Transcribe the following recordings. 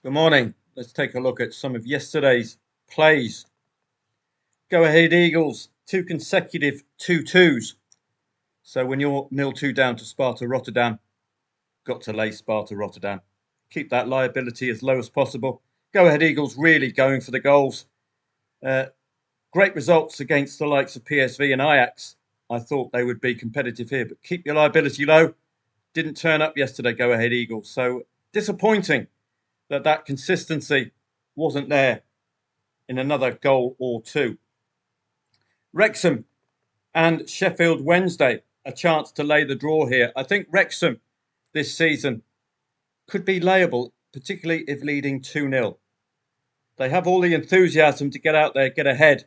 Good morning. Let's take a look at some of yesterday's plays. Go ahead, Eagles. Two consecutive 2-2s. So when you're 0-2 down to Sparta Rotterdam, got to lay Sparta Rotterdam. Keep that liability as low as possible. Go ahead, Eagles, really going for the goals. Uh, Great results against the likes of PSV and Ajax. I thought they would be competitive here, but keep your liability low. Didn't turn up yesterday, go ahead, Eagles. So disappointing that consistency wasn't there in another goal or two. Wrexham and Sheffield Wednesday, a chance to lay the draw here. I think Wrexham this season could be layable, particularly if leading 2-0. They have all the enthusiasm to get out there, get ahead,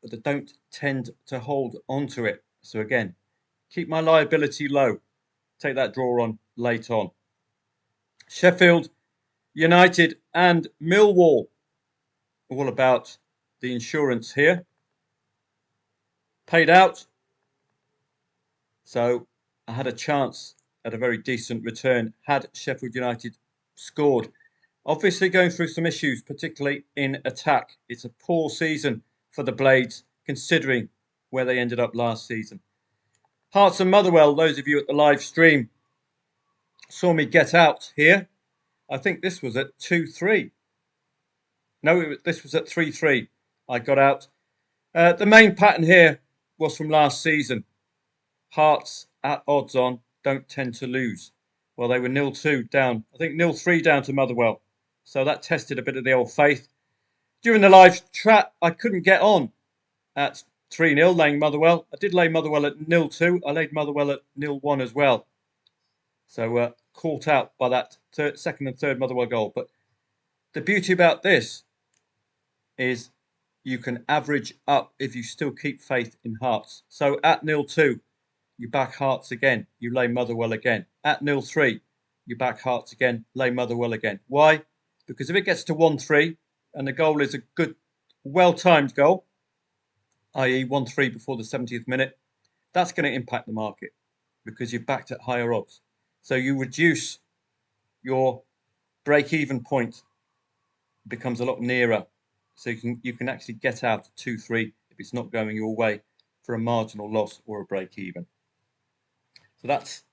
but they don't tend to hold on to it. So again, keep my liability low. Take that draw on late on. Sheffield United and Millwall, all about the insurance here. Paid out. So I had a chance at a very decent return had Sheffield United scored. Obviously going through some issues, particularly in attack. It's a poor season for the Blades, considering where they ended up last season. Hearts and Motherwell, those of you at the live stream, saw me get out here. I think this was at 2-3. No, this was at 3-3. I got out. The main pattern here was from last season. Hearts at odds on don't tend to lose. Well, they were 0-2 down. I think 0-3 down to Motherwell. So that tested a bit of the old faith. During the live chat, I couldn't get on at 3-0 laying Motherwell. I did lay Motherwell at 0-2. I laid Motherwell at 0-1 as well. So caught out by that second and third Motherwell goal. But the beauty about this is you can average up if you still keep faith in Hearts. So at 0-2, you back Hearts again, you lay Motherwell again. At 0-3, you back Hearts again, lay Motherwell again. Why? Because if it gets to 1-3 and the goal is a good, well-timed goal, i.e. 1-3 before the 70th minute, that's going to impact the market because you've backed at higher odds. So you reduce your break-even point, it becomes a lot nearer. So you can actually get out at 2-3 if it's not going your way for a marginal loss or a break-even. So that's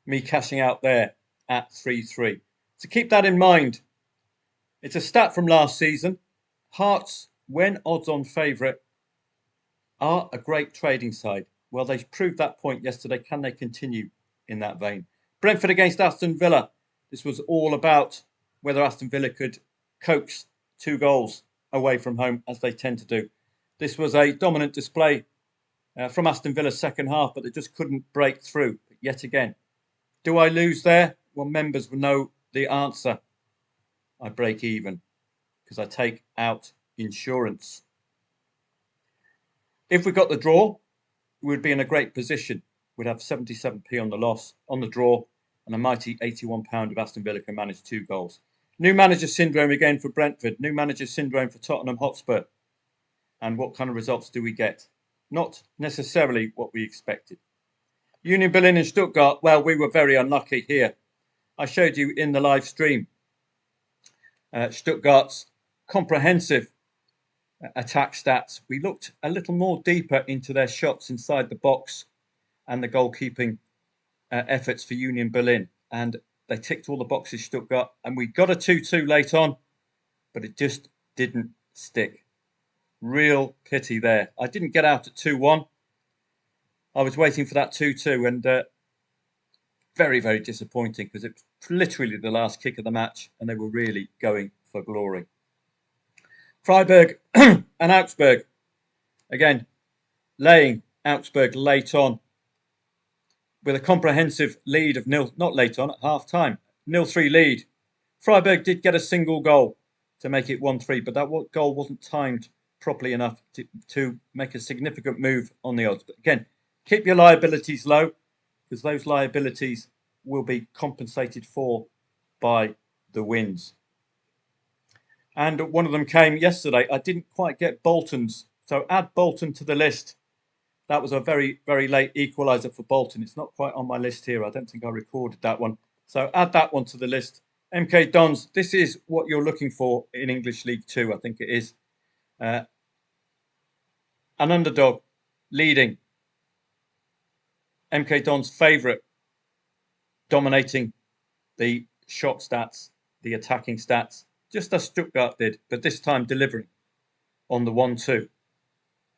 me cashing out there at 3-3. So keep that in mind. It's a stat from last season. Hearts, when odds-on favourite, are a great trading side. Well, they proved that point yesterday. Can they continue in that vein? Brentford against Aston Villa. This was all about whether Aston Villa could coax 2 goals away from home, as they tend to do. This was a dominant display from Aston Villa's second half, but they just couldn't break through. But yet again, do I lose there? Well, members will know the answer. I break even because I take out insurance. If we got the draw, we'd be in a great position. We'd have 77p on the loss, on the draw, and a mighty £81 if Aston Villa can manage 2 goals. New manager syndrome again for Brentford. New manager syndrome for Tottenham Hotspur. And what kind of results do we get? Not necessarily what we expected. Union Berlin and Stuttgart, well, we were very unlucky here. I showed you in the live stream Stuttgart's comprehensive attack stats. We looked a little more deeper into their shots inside the box and the goalkeeping efforts for Union Berlin. And they ticked all the boxes, Stuttgart. And we got a 2-2 late on, but it just didn't stick. Real pity there. I didn't get out at 2-1. I was waiting for that 2-2 and very, very disappointing because it was literally the last kick of the match and they were really going for glory. Freiburg and Augsburg. Again, laying Augsburg late on with a comprehensive lead of not late on, at half-time, 0-3 lead. Freiburg did get a single goal to make it 1-3, but that goal wasn't timed properly enough to make a significant move on the odds. But again, keep your liabilities low because those liabilities will be compensated for by the wins. And one of them came yesterday. I didn't quite get Bolton's, so add Bolton to the list. That was a very, very late equaliser for Bolton. It's not quite on my list here. I don't think I recorded that one. So add that one to the list. MK Dons, this is what you're looking for in English League Two, I think it is. An underdog leading. MK Dons favourite, dominating the shot stats, the attacking stats, just as Stuttgart did, but this time delivering on the 1-2.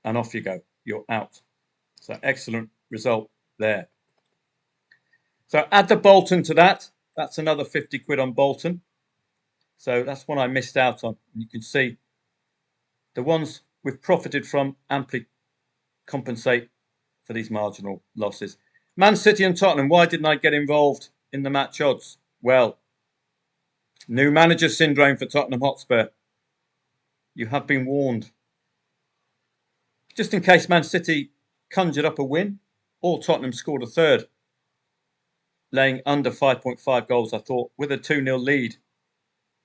And off you go. You're out. So excellent result there. So add the Bolton to that. That's another 50 quid on Bolton. So that's one I missed out on. And you can see the ones we've profited from amply compensate for these marginal losses. Man City and Tottenham, why didn't I get involved in the match odds? Well, new manager syndrome for Tottenham Hotspur. You have been warned. Just in case Man City conjured up a win, or Tottenham scored a third, laying under 5.5 goals, I thought, with a 2-0 lead.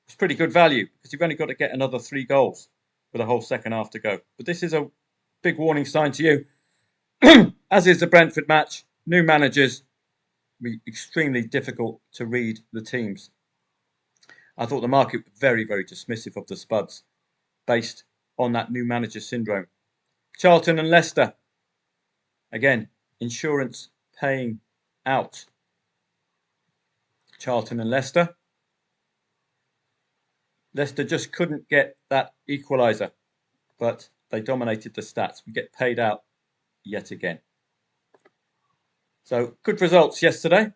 It's pretty good value because you've only got to get another 3 goals with a whole second half to go. But this is a big warning sign to you, as is the Brentford match. New managers, be extremely difficult to read the teams. I thought the market was very, very dismissive of the Spuds based on that new manager syndrome. Charlton and Leicester, again, insurance paying out. Charlton and Leicester. Leicester just couldn't get that equaliser, but they dominated the stats. We get paid out yet again. So good results yesterday.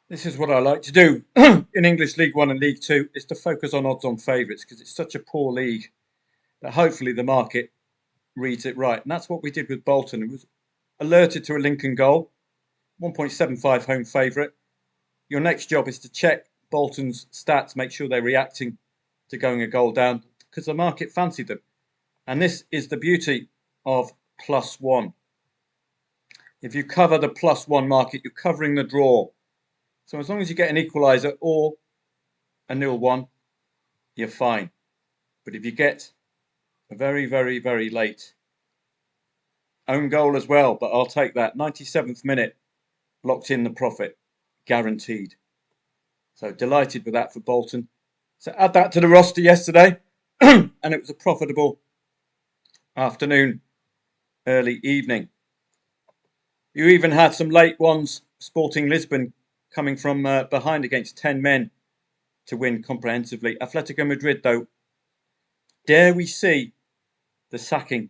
This is what I like to do in English League 1 and League 2, is to focus on odds on favourites because it's such a poor league that hopefully the market reads it right. And that's what we did with Bolton. It was alerted to a Lincoln goal, 1.75 home favourite. Your next job is to check Bolton's stats, make sure they're reacting to going a goal down because the market fancied them. And this is the beauty of +1. If you cover the +1 market, you're covering the draw. So as long as you get an equaliser or a 0-1, you're fine. But if you get a very, very, very late own goal as well, but I'll take that. 97th minute, locked in the profit, guaranteed. So delighted with that for Bolton. So add that to the roster yesterday, and it was a profitable afternoon, early evening. You even had some late ones, Sporting Lisbon coming from behind against 10 men to win comprehensively. Atletico Madrid, though, dare we see the sacking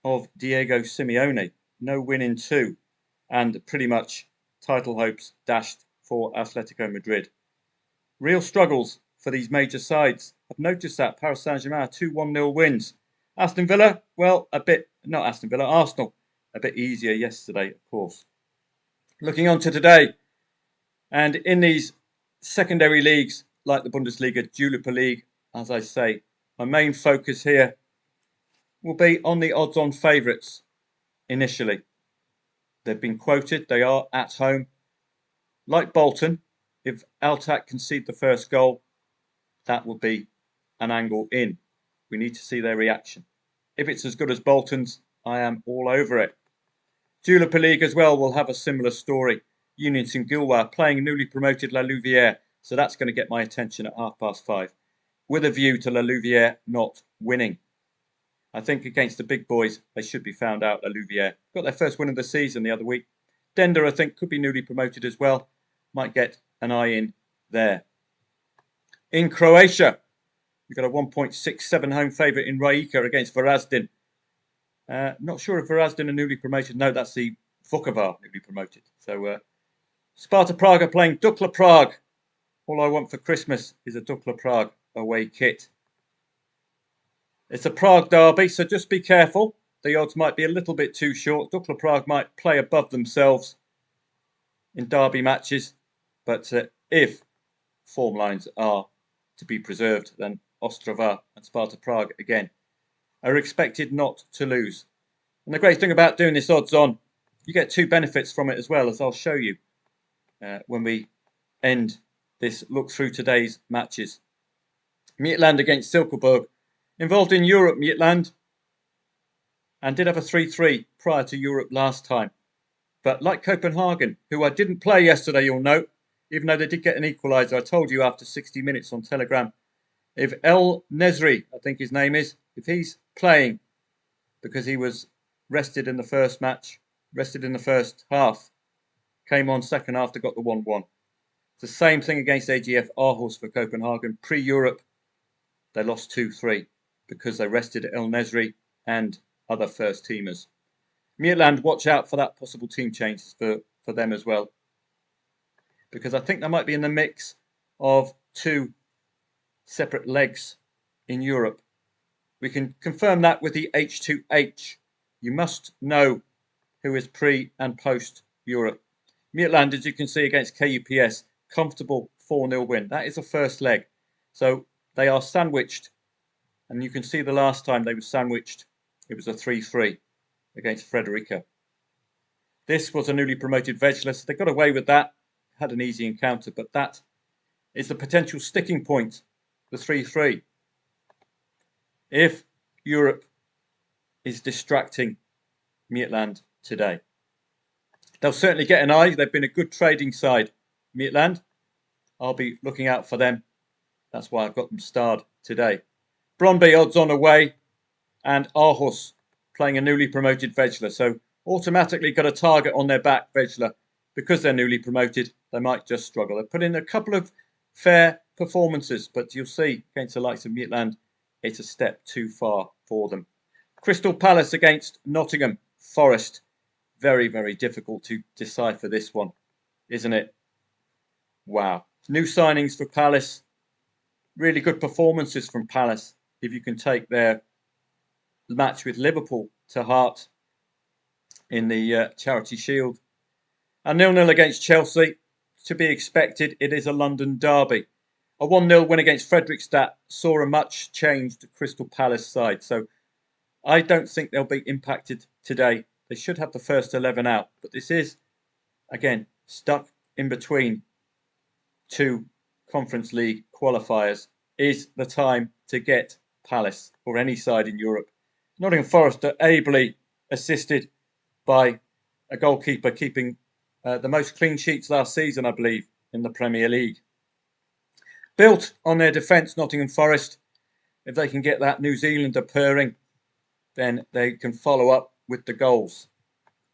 of Diego Simeone? No win in 2, and pretty much title hopes dashed for Atletico Madrid. Real struggles for these major sides. I've noticed that. Paris Saint-Germain, 2 1-0 wins. Aston Villa, well, Arsenal, a bit easier yesterday, of course. Looking on to today, and in these secondary leagues, like the Bundesliga, Jupiler League, as I say, my main focus here will be on the odds-on favourites initially. They've been quoted, they are at home. Like Bolton, if Altac concede the first goal, that will be an angle in. We need to see their reaction. If it's as good as Bolton's, I am all over it. Jupiler League as well will have a similar story. Union Saint-Gilloise playing newly promoted La Louvière, so that's going to get my attention at 5:30, with a view to La Louvière not winning. I think against the big boys, they should be found out. La Louvière got their first win of the season the other week. Dender, I think, could be newly promoted as well. Might get an eye in there. In Croatia, we've got a 1.67 home favourite in Rijeka against Varazdin. Not sure if Varazdin are newly promoted. No, that's the Vukovar newly promoted. So Sparta Prague are playing Dukla Prague. All I want for Christmas is a Dukla Prague away kit. It's a Prague derby, so just be careful. The odds might be a little bit too short. Dukla Prague might play above themselves in derby matches. But if form lines are to be preserved, then Ostrava and Sparta Prague, again, are expected not to lose. And the great thing about doing this odds on, you get 2 benefits from it as well, as I'll show you when we end this look through today's matches. Midtjylland against Silkeborg. Involved in Europe, Midtjylland, and did have a 3-3 prior to Europe last time. But like Copenhagen, who I didn't play yesterday, you'll note, even though they did get an equaliser. I told you after 60 minutes on Telegram, if El Nesri, I think his name is, if he's playing because he was rested in the first match, rested in the first half, came on second half, they got the 1-1. It's the same thing against AGF Aarhus for Copenhagen. Pre-Europe, they lost 2-3 because they rested El Nesri and other first-teamers. Midtjylland, watch out for that possible team changes for them as well. Because I think they might be in the mix of two separate legs in Europe. We can confirm that with the H2H. You must know who is pre and post Europe. Midtjylland, as you can see against KUPS, comfortable 4-0 win. That is the first leg. So they are sandwiched. And you can see the last time they were sandwiched, it was a 3-3 against Frederica. This was a newly promoted Vejle, so they got away with that. Had an easy encounter, but that is the potential sticking point, the 3-3. If Europe is distracting Midtjylland today, they'll certainly get an eye. They've been a good trading side, Midtjylland. I'll be looking out for them. That's why I've got them starred today. Brøndby odds on away, and Aarhus playing a newly promoted Vejle. So automatically got a target on their back, Vejle. Because they're newly promoted, they might just struggle. They've put in a couple of fair performances, but you'll see against the likes of Midtjylland, it's a step too far for them. Crystal Palace against Nottingham Forest. Very, very difficult to decipher this one, isn't it? Wow. New signings for Palace. Really good performances from Palace. If you can take their match with Liverpool to heart in the Charity Shield. A 0-0 against Chelsea. To be expected, it is a London derby. A 1-0 win against Fredrikstad saw a much changed Crystal Palace side. So I don't think they'll be impacted today. They should have the first 11 out. But this is, again, stuck in between two Conference League qualifiers. Is the time to get Palace or any side in Europe. Nottingham Forest are ably assisted by a goalkeeper keeping the most clean sheets last season, I believe, in the Premier League. Built on their defence, Nottingham Forest, if they can get that New Zealander purring, then they can follow up with the goals,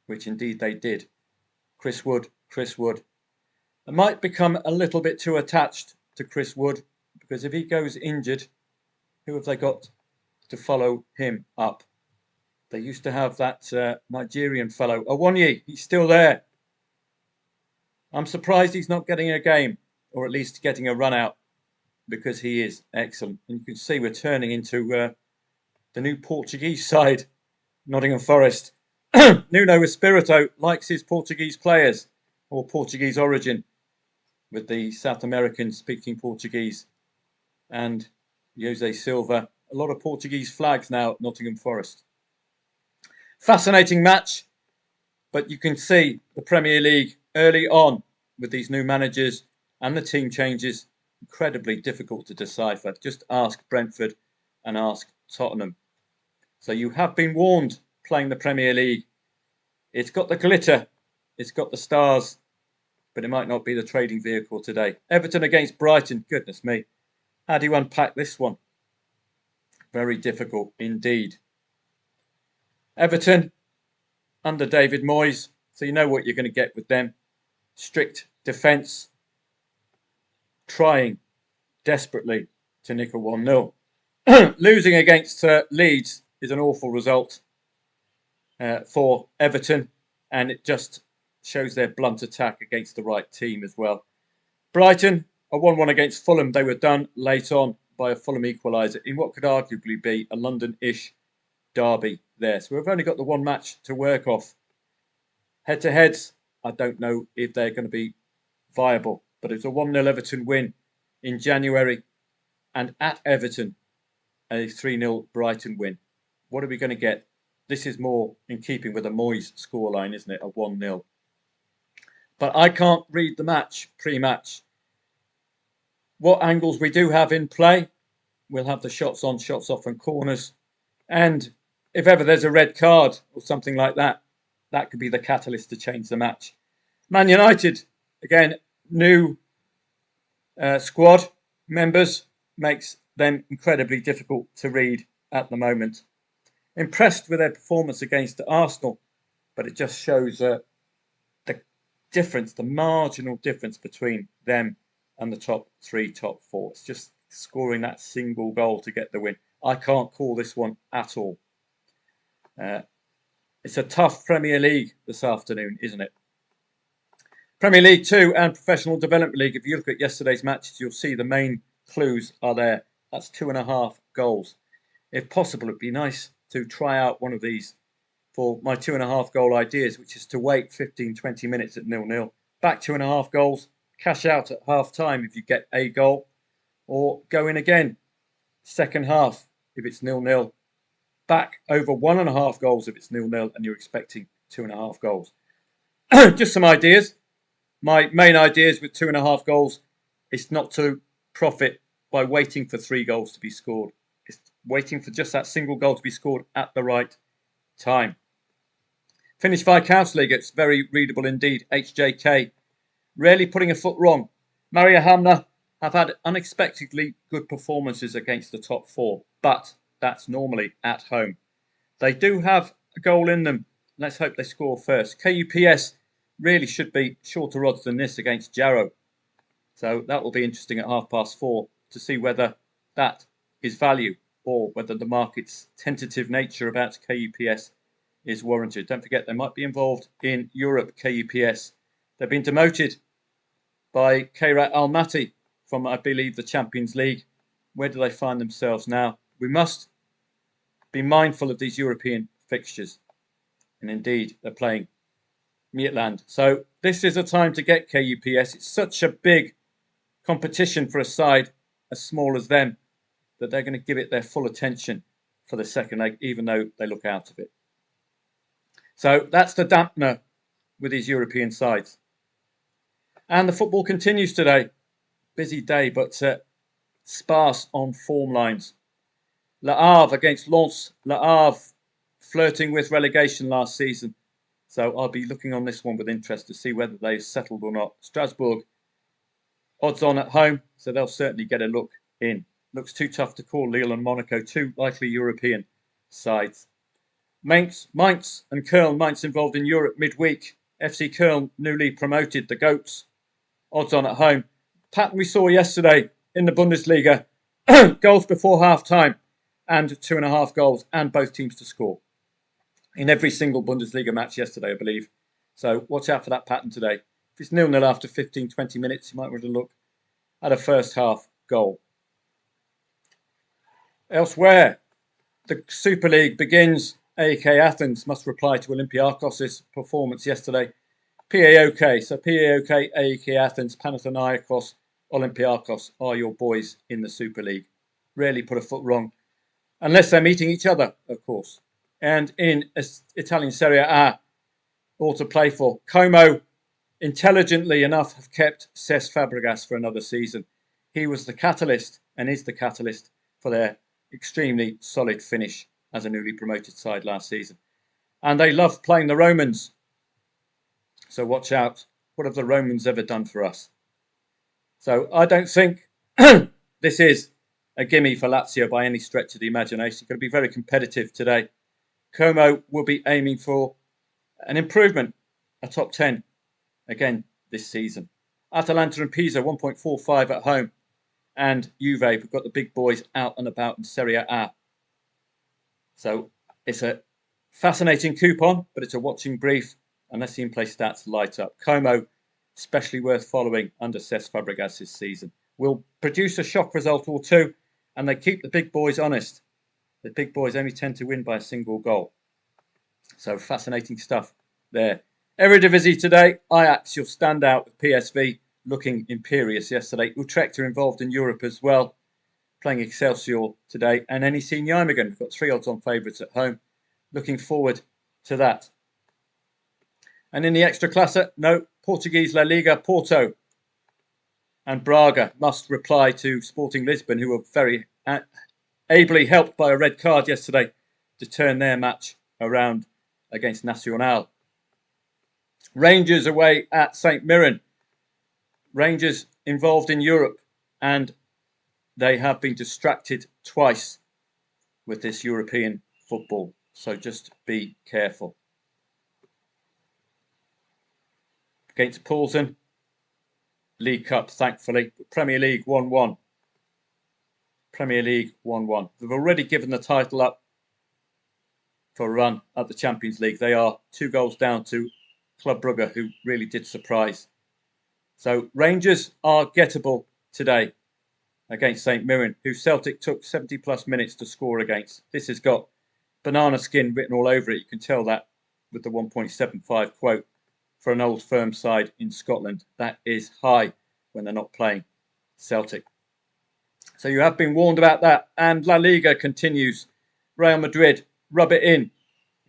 which indeed they did. Chris Wood. They might become a little bit too attached to Chris Wood, because if he goes injured, who have they got to follow him up? They used to have that Nigerian fellow, Awonyi. He's still there. I'm surprised he's not getting a game, or at least getting a run out, because he is excellent. And you can see we're turning into the new Portuguese side, Nottingham Forest. Nuno Espirito likes his Portuguese players, or Portuguese origin, with the South American speaking Portuguese. And Jose Silva, a lot of Portuguese flags now at Nottingham Forest. Fascinating match, but you can see the Premier League early on with these new managers and the team changes, incredibly difficult to decipher. Just ask Brentford and ask Tottenham. So you have been warned playing the Premier League. It's got the glitter, it's got the stars, but it might not be the trading vehicle today. Everton against Brighton, goodness me. How do you unpack this one? Very difficult indeed. Everton under David Moyes, so you know what you're going to get with them. Strict defence, trying desperately to nick a 1-0. Losing against Leeds is an awful result for Everton, and it just shows their blunt attack against the right team as well. Brighton, a 1-1 against Fulham. They were done late on by a Fulham equaliser in what could arguably be a London-ish derby there. So we've only got the one match to work off. Head-to-heads, I don't know if they're going to be viable, but it's a 1-0 Everton win in January, and at Everton, a 3-0 Brighton win. What are we going to get? This is more in keeping with a Moyes scoreline, isn't it? A 1-0. But I can't read the match, pre-match. What angles we do have in play, we'll have the shots on, shots off and corners. And if ever there's a red card or something like that, that could be the catalyst to change the match. Man United, again, new squad members makes them incredibly difficult to read at the moment. Impressed with their performance against Arsenal, but it just shows the difference, the marginal difference between them and the top three, top four. It's just scoring that single goal to get the win. I can't call this one at all. It's a tough Premier League this afternoon, isn't it? Premier League 2 and Professional Development League. If you look at yesterday's matches, you'll see the main clues are there. That's 2.5 goals. If possible, it'd be nice to try out one of these for my 2.5 goal ideas, which is to wait 15-20 minutes at 0-0. Back 2.5 goals, cash out at half time if you get a goal, or go in again second half if it's 0-0. Back over 1.5 goals if it's 0-0 and you're expecting 2.5 goals. Just some ideas. My main ideas with 2.5 goals is not to profit by waiting for 3 goals to be scored. It's waiting for just that single goal to be scored at the right time. Finnish Viscount's League, it's very readable indeed. HJK, rarely putting a foot wrong. Mariehamn have had unexpectedly good performances against the top 4, but that's normally at home. They do have a goal in them. Let's hope they score first. KUPS really should be shorter odds than this against Jarrow. So that will be interesting at 4:30 to see whether that is value or whether the market's tentative nature about KUPS is warranted. Don't forget they might be involved in Europe, KUPS. They've been demoted by Kairat Almaty from, I believe, the Champions League. Where do they find themselves now? We must be mindful of these European fixtures. And indeed, they're playing Midtjylland. So this is a time to get KUPS. It's such a big competition for a side as small as them that they're going to give it their full attention for the second leg, even though they look out of it. So that's the dampener with these European sides. And the football continues today. Busy day, but sparse on form lines. Le Havre against Lens. Le Havre flirting with relegation last season. So I'll be looking on this one with interest to see whether they've settled or not. Strasbourg, odds on at home, so they'll certainly get a look in. Looks too tough to call Lille and Monaco, two likely European sides. Mainz and Köln. Mainz involved in Europe midweek. FC Köln newly promoted, the Goats. Odds on at home. Pattern we saw yesterday in the Bundesliga. Goals before half time and 2.5 goals and both teams to score. In every single Bundesliga match yesterday, I believe. So watch out for that pattern today. If it's 0-0 after 15-20 minutes, you might want to look at a first half goal. Elsewhere, the Super League begins. AEK Athens must reply to Olympiakos' performance yesterday. PAOK, so PAOK, AEK Athens, Panathinaikos, Olympiakos are your boys in the Super League. Rarely put a foot wrong, unless they're meeting each other, of course. And in Italian Serie A, all to play for. Como, intelligently enough, have kept Cesc Fabregas for another season. He was the catalyst and is the catalyst for their extremely solid finish as a newly promoted side last season. And they love playing the Romans. So watch out. What have the Romans ever done for us? So I don't think this is a gimme for Lazio by any stretch of the imagination. It's going to be very competitive today. Como will be aiming for an improvement, a top 10 again this season. Atalanta and Pisa 1.45 at home. And Juve have got the big boys out and about in Serie A. So it's a fascinating coupon, but it's a watching brief unless the in-play stats light up. Como, especially worth following under Cesc Fabregas this season, will produce a shock result or two, and they keep the big boys honest. The big boys only tend to win by a single goal. So fascinating stuff there. Eredivisie today. Ajax, your standout with PSV looking imperious yesterday. Utrecht are involved in Europe as well, playing Excelsior today. And NEC Nijmegen, we've got 3 odds on favourites at home. Looking forward to that. And in the extra classe, no, Portuguese La Liga, Porto and Braga must reply to Sporting Lisbon, who were very ably helped by a red card yesterday to turn their match around against Nacional. Rangers away at St Mirren. Rangers involved in Europe. and they have been distracted twice with this European football. So just be careful. Against Poulsen, League Cup, thankfully. Premier League 1-1. Premier League 1-1. They've already given the title up for a run at the Champions League. They are 2 goals down to Club Brugge, who really did surprise. So Rangers are gettable today against St Mirren, who Celtic took 70 plus minutes to score against. This has got banana skin written all over it. You can tell that with the 1.75 quote. For an old firm side in Scotland, that is high when they're not playing Celtic. So you have been warned about that. And La Liga continues. Real Madrid rub it in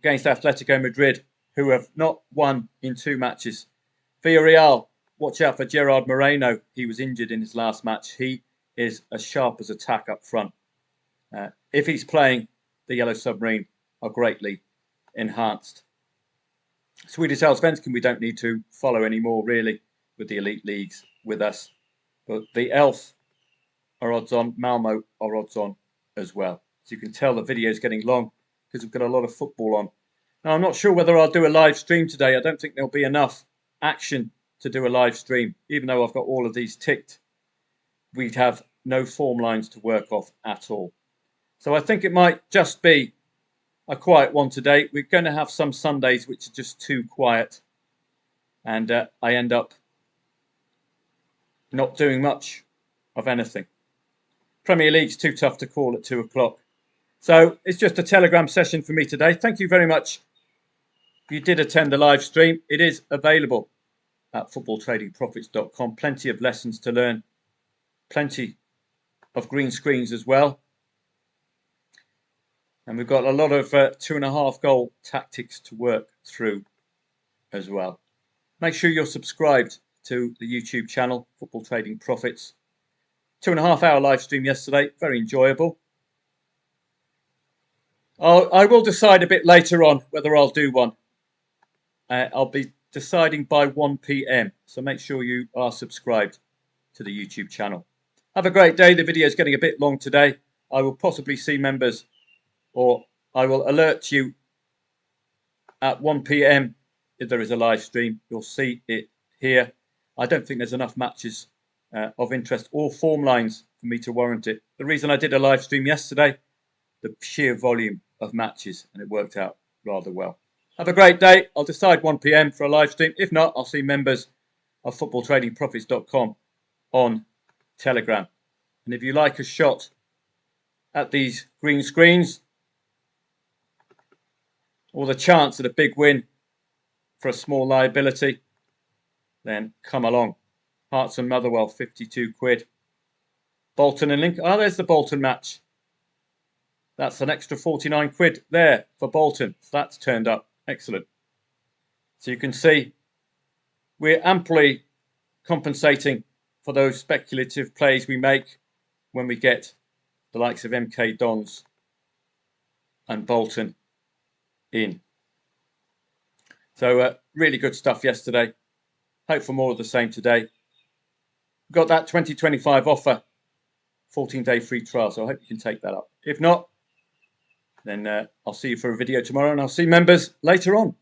against Atletico Madrid, who have not won in 2 matches. Villarreal, watch out for Gerard Moreno. He was injured in his last match. He is as sharp as a tack up front. If he's playing, the Yellow Submarine are greatly enhanced. Swedish Allsvenskan we don't need to follow anymore, really, with the elite leagues with us. But the Elf are odds on, Malmo are odds on as well. So you can tell the video is getting long because we've got a lot of football on. Now, I'm not sure whether I'll do a live stream today. I don't think there'll be enough action to do a live stream, even though I've got all of these ticked. We'd have no form lines to work off at all. So I think it might just be a quiet one today. We're going to have some Sundays which are just too quiet, and I end up not doing much of anything. Premier League's too tough to call at 2 o'clock. So it's just a Telegram session for me today. Thank you very much. If you did attend the live stream, it is available at footballtradingprofits.com. Plenty of lessons to learn. Plenty of green screens as well. And we've got a lot of 2.5 goal tactics to work through as well. Make sure you're subscribed to the YouTube channel, Football Trading Profits. 2.5 hour live stream yesterday, very enjoyable. I will decide a bit later on whether I'll do one. I'll be deciding by 1 p.m. So make sure you are subscribed to the YouTube channel. Have a great day. The video is getting a bit long today. I will possibly see members, or I will alert you at 1 p.m. if there is a live stream. You'll see it here. I don't think there's enough matches of interest or form lines for me to warrant it. The reason I did a live stream yesterday, the sheer volume of matches, and it worked out rather well. Have a great day. I'll decide 1 p.m. for a live stream. If not, I'll see members of footballtradingprofits.com on Telegram. And if you like a shot at these green screens, or the chance at a big win for a small liability, then come along. Hearts and Motherwell, 52 quid. Bolton and Lincoln. Oh, there's the Bolton match. That's an extra 49 quid there for Bolton. That's turned up. Excellent. So you can see we're amply compensating for those speculative plays we make when we get the likes of MK Dons and Bolton in. So really good stuff yesterday. Hope for more of the same today. Got that 2025 offer, 14-day free trial, so I hope you can take that up. If not, then I'll see you for a video tomorrow, and I'll see members later on.